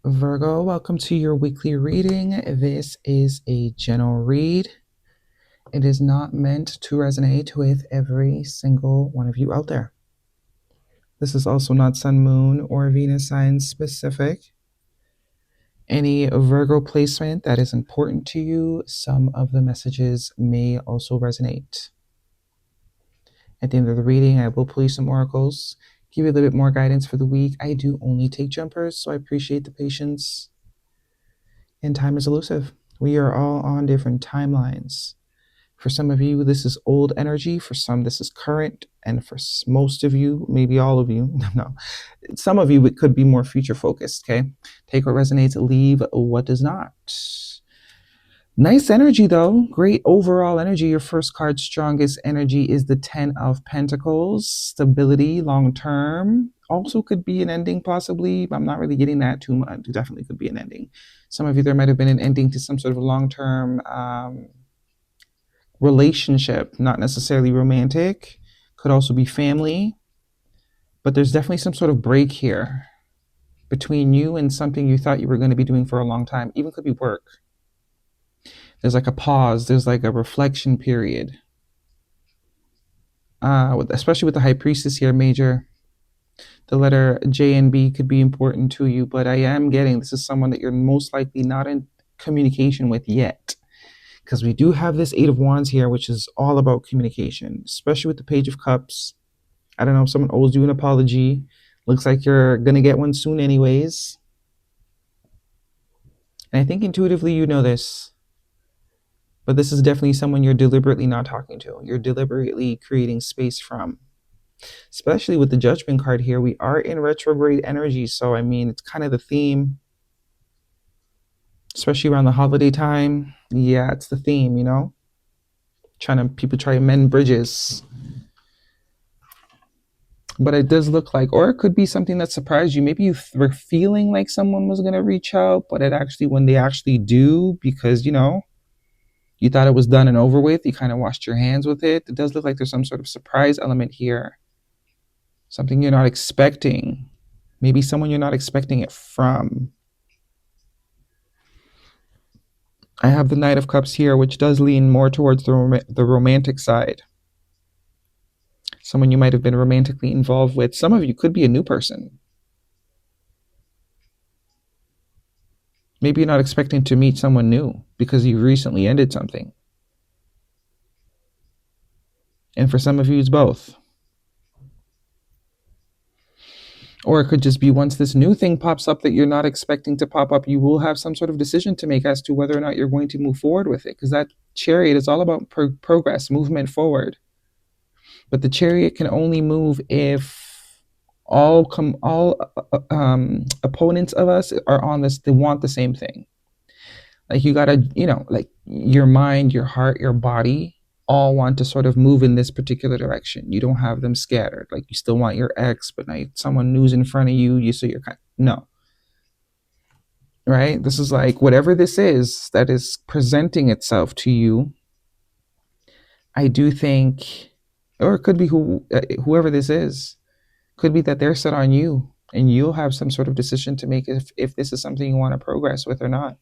Virgo, welcome to your weekly reading. This is a general read. It is not meant to resonate with every single one of you out there. This is also not Sun, Moon, or Venus sign specific. Any Virgo placement that is important to you, some of the messages may also resonate. At the end of the reading, I will pull you some oracles, give you a little bit more guidance for the week. I do only take jumpers, so I appreciate the patience. And time is elusive. We are all on different timelines. For some of you, this is old energy. For some, this is current. And for most of you, maybe all of you, no, some of you, it could be more future focused, okay? Take what resonates, leave what does not. Nice energy, though. Great overall energy. Your first card, strongest energy, is the 10 of Pentacles. Stability, long term. Also could be an ending, possibly. But I'm not really getting that too much. It definitely could be an ending. Some of you, there might have been an ending to some sort of long-term relationship, not necessarily romantic. Could also be family. But there's definitely some sort of break here between you and something you thought you were going to be doing for a long time. Even could be work. There's like a pause. There's like a reflection period. Especially with the High Priestess here, Major. The letter J and B could be important to you, but I am getting this is someone that you're most likely not in communication with yet. Because we do have this Eight of Wands here, which is all about communication, especially with the Page of Cups. I don't know if someone owes you an apology. Looks like you're going to get one soon anyways. And I think intuitively you know this. But this is definitely someone you're deliberately not talking to. You're deliberately creating space from. Especially with the Judgment card here. We are in retrograde energy. So, I mean, it's kind of the theme. Especially around the holiday time. Yeah, it's the theme, you know? People try to mend bridges. But it does look like, or it could be something that surprised you. Maybe you were feeling like someone was going to reach out, but when they actually do, because, you know, you thought it was done and over with, you kind of washed your hands with it. It does look like there's some sort of surprise element here. Something you're not expecting. Maybe someone you're not expecting it from. I have the Knight of Cups here, which does lean more towards the romantic side. Someone you might have been romantically involved with. Some of you could be a new person. Maybe you're not expecting to meet someone new because you recently ended something. And for some of you, it's both. Or it could just be once this new thing pops up that you're not expecting to pop up, you will have some sort of decision to make as to whether or not you're going to move forward with it. Because that Chariot is all about progress, movement forward. But the Chariot can only move if all opponents of us are on this. They want the same thing. Like you gotta, you know, like your mind, your heart, your body all want to sort of move in this particular direction. You don't have them scattered. Like you still want your ex, but now someone new's in front of you. So you're no. Right? This is like whatever this is that is presenting itself to you. I do think, or it could be whoever this is, could be that they're set on you and you'll have some sort of decision to make if this is something you want to progress with or not.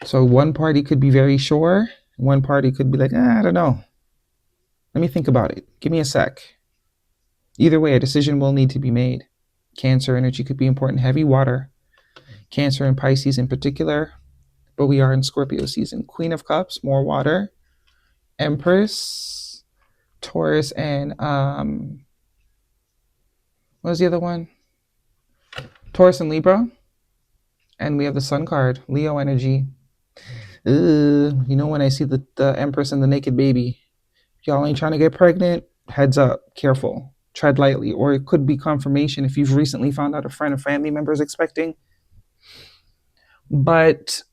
So one party could be very sure. One party could be like, I don't know. Let me think about it. Give me a sec. Either way, a decision will need to be made. Cancer energy could be important. Heavy water. Cancer and Pisces in particular. But we are in Scorpio season. Queen of Cups, more water. Empress, Taurus, and what was the other one? Taurus and Libra. And we have the Sun card, Leo energy. You know, when I see the Empress and the naked baby, y'all ain't trying to get pregnant, heads up, careful, tread lightly. Or it could be confirmation if you've recently found out a friend or family member is expecting. But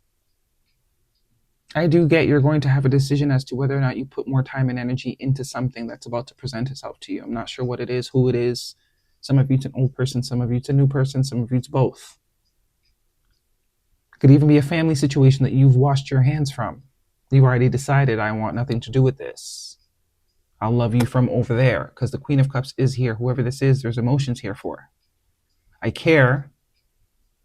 I do get you're going to have a decision as to whether or not you put more time and energy into something that's about to present itself to you. I'm not sure what it is, who it is. Some of you it's an old person, some of you it's a new person, some of you it's both. Could even be a family situation that you've washed your hands from. You've already decided, I want nothing to do with this. I'll love you from over there, because the Queen of Cups is here. Whoever this is, there's emotions here for. I care,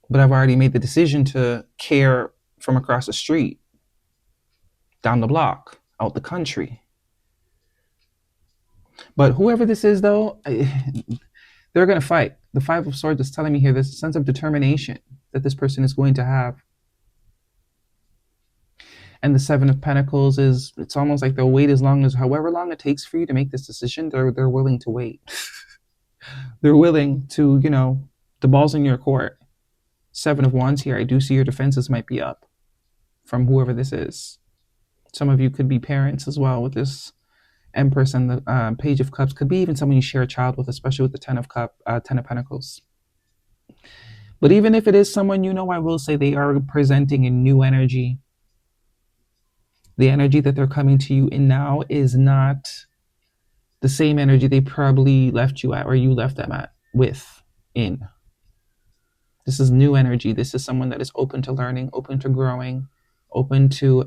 but I've already made the decision to care from across the street, down the block, out the country. But whoever this is, though, they're going to fight. The Five of Swords is telling me here there's a sense of determination that this person is going to have. And the Seven of Pentacles is, it's almost like they'll wait as long as, however long it takes for you to make this decision, they're willing to wait. They're willing to, the ball's in your court. Seven of Wands here, I do see your defenses might be up from whoever this is. Some of you could be parents as well with this Empress and the Page of Cups. Could be even someone you share a child with, especially with the Ten of Pentacles. But even if it is someone I will say they are presenting a new energy. The energy that they're coming to you in now is not the same energy they probably left you at or you left them at in. This is new energy. This is someone that is open to learning, open to growing, open to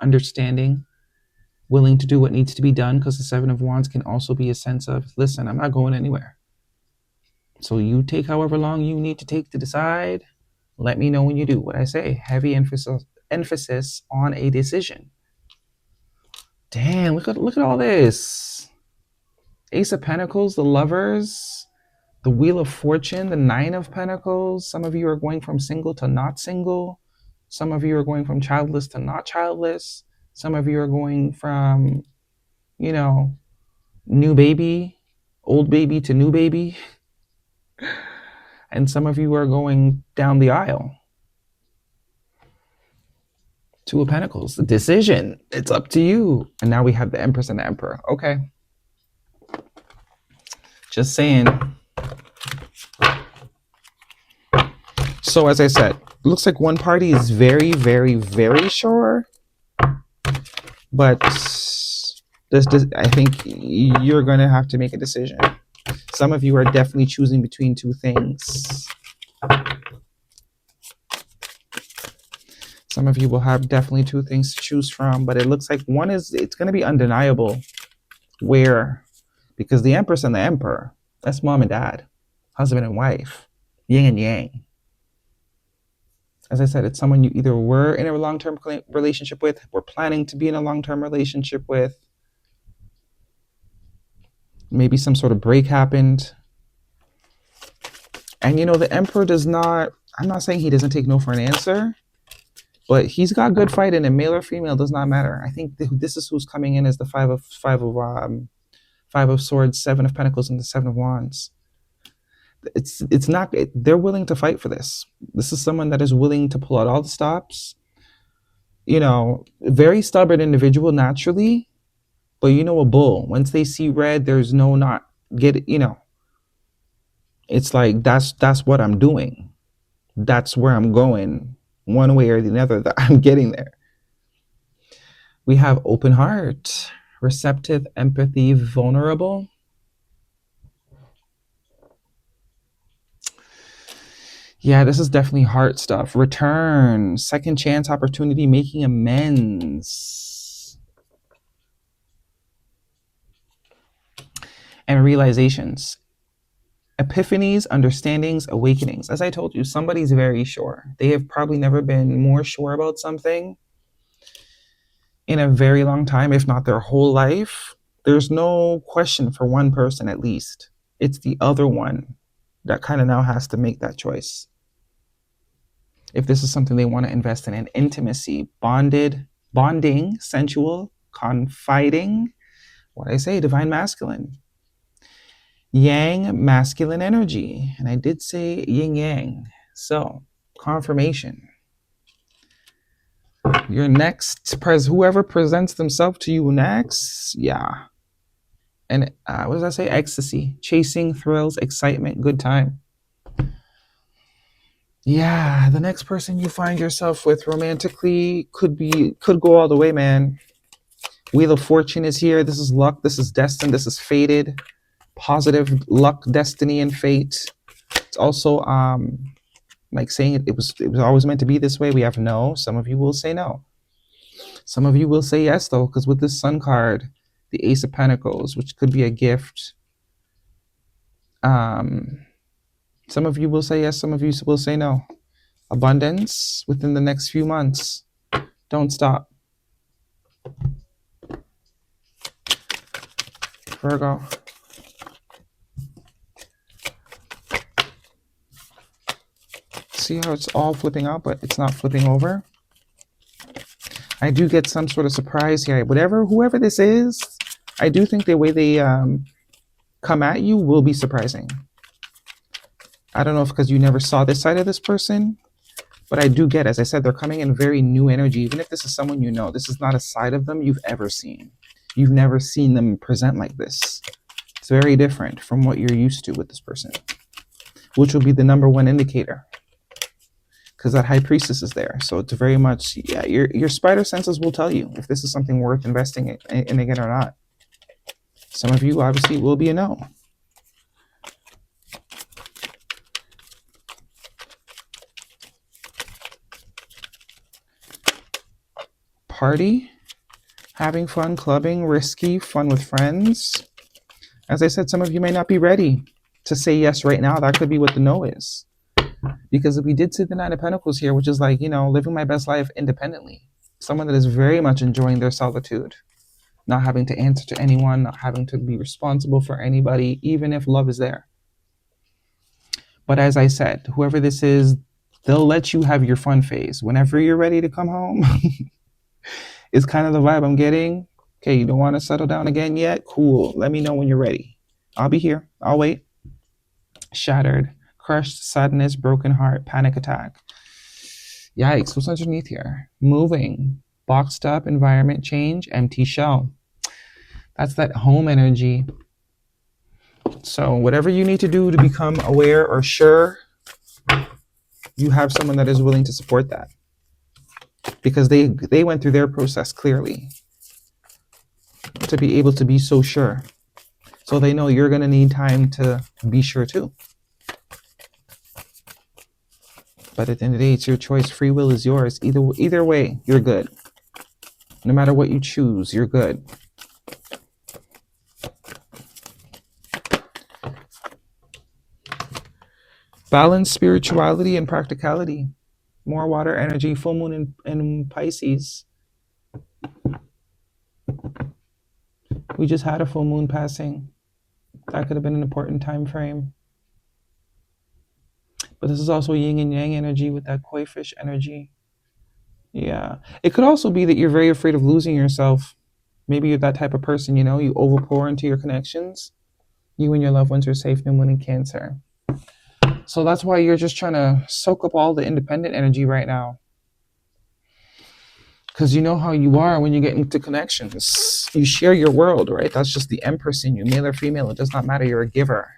understanding, willing to do what needs to be done, because the Seven of Wands can also be a sense of, listen, I'm not going anywhere. So you take however long you need to take to decide. Let me know when you do. What I say, heavy emphasis on a decision. Damn, look at all this. Ace of Pentacles, the Lovers, the Wheel of Fortune, the Nine of Pentacles. Some of you are going from single to not single. Some of you are going from childless to not childless. Some of you are going from, new baby, old baby to new baby. And some of you are going down the aisle. Two of Pentacles, the decision. It's up to you. And now we have the Empress and the Emperor. Okay. Just saying. So as I said, it looks like one party is very, very, very sure. But I think you're going to have to make a decision. Some of you are definitely choosing between two things. Some of you will have definitely two things to choose from, but it looks like one is, it's going to be undeniable. Where? Because the Empress and the Emperor, that's mom and dad, husband and wife, yin and yang. As I said, it's someone you either were in a long-term relationship with, were planning to be in a long-term relationship with. Maybe some sort of break happened. And the Emperor does not, I'm not saying he doesn't take no for an answer, but he's got good fighting, and male or female does not matter. I think this is who's coming in as the Five of Swords, Seven of Pentacles, and the Seven of Wands. It's not, they're willing to fight for this. This is someone that is willing to pull out all the stops. Very stubborn individual naturally, but a bull. Once they see red, there's no not get it. It's like that's what I'm doing. That's where I'm going. One way or the other, that I'm getting there. We have open heart, receptive, empathy, vulnerable. Yeah, this is definitely heart stuff. Return, second chance, opportunity, making amends. And realizations. Epiphanies, understandings, awakenings. As I told you, somebody's very sure. They have probably never been more sure about something in a very long time, if not their whole life. There's no question for one person at least. It's the other one that kind of now has to make that choice. If this is something they want to invest in intimacy, bonding, sensual, confiding, what I say, divine masculine. Yang, masculine energy. And I did say yin yang. So, confirmation. Your next, whoever presents themselves to you next, yeah. And what does that say? Ecstasy, chasing, thrills, excitement, good time. Yeah, the next person you find yourself with romantically could go all the way, man. Wheel of Fortune is here. This is luck. This is destined. This is fated. Positive luck, destiny, and fate. It's also like saying it was always meant to be this way. We have no. Some of you will say no. Some of you will say yes, though, because with this Sun card, the Ace of Pentacles, which could be a gift, Some of you will say yes, some of you will say no. Abundance within the next few months. Don't stop. Virgo. See how it's all flipping out, but it's not flipping over? I do get some sort of surprise here. Whoever this is, I do think the way they come at you will be surprising. I don't know if because you never saw this side of this person, but I do get, as I said, they're coming in very new energy. Even if this is someone you know, this is not a side of them you've ever seen. You've never seen them present like this. It's very different from what you're used to with this person, which will be the number one indicator, because that high priestess is there. So it's very much, yeah, your spider senses will tell you if this is something worth investing in again or not. Some of you obviously will be a no. Party, having fun, clubbing, risky, fun with friends. As I said, some of you may not be ready to say yes right now. That could be what the no is. Because if we did see the Nine of Pentacles here, which is like, living my best life independently. Someone that is very much enjoying their solitude. Not having to answer to anyone, not having to be responsible for anybody, even if love is there. But as I said, whoever this is, they'll let you have your fun phase. Whenever you're ready to come home, it's kind of the vibe I'm getting. Okay, you don't want to settle down again yet? Cool. Let me know when you're ready. I'll be here. I'll wait. Shattered, crushed, sadness, broken heart, panic attack. Yikes, what's underneath here? Moving, boxed up, environment change, empty shell. That's that home energy. So whatever you need to do to become aware or sure, you have someone that is willing to support that. Because they went through their process clearly to be able to be so sure. So they know you're going to need time to be sure too. But at the end of the day, it's your choice. Free will is yours. Either way, you're good. No matter what you choose, you're good. Balance, spirituality, and practicality. More water energy, full moon in Pisces. We just had a full moon passing. That could have been an important time frame. But this is also yin and yang energy with that koi fish energy. Yeah. It could also be that you're very afraid of losing yourself. Maybe you're that type of person, you overpour into your connections. You and your loved ones are safe, new moon in Cancer. So that's why you're just trying to soak up all the independent energy right now. Because you know how you are when you get into connections. You share your world, right? That's just the Empress in you, male or female. It does not matter. You're a giver.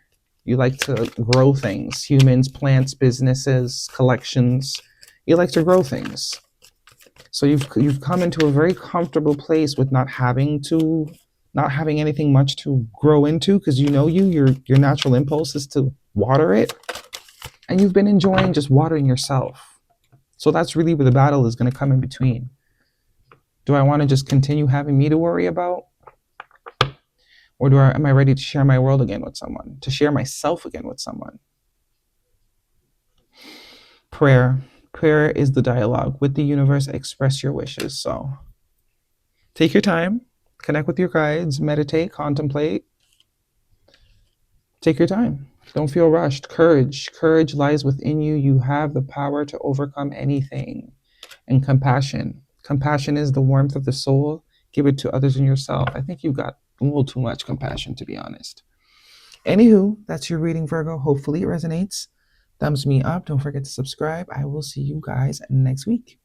You like to grow things. Humans, plants, businesses, collections. You like to grow things. So you've come into a very comfortable place with not having anything much to grow into, because your natural impulse is to water it. And you've been enjoying just watering yourself. So that's really where the battle is going to come in between. Do I want to just continue having me to worry about? Or am I ready to share my world again with someone? To share myself again with someone? Prayer. Prayer is the dialogue with the universe. Express your wishes. So take your time. Connect with your guides. Meditate. Contemplate. Take your time. Don't feel rushed. Courage. Courage lies within you. You have the power to overcome anything. And compassion. Compassion is the warmth of the soul. Give it to others and yourself. I think you've got a little too much compassion, to be honest. Anywho, that's your reading, Virgo. Hopefully it resonates. Thumbs me up. Don't forget to subscribe. I will see you guys next week.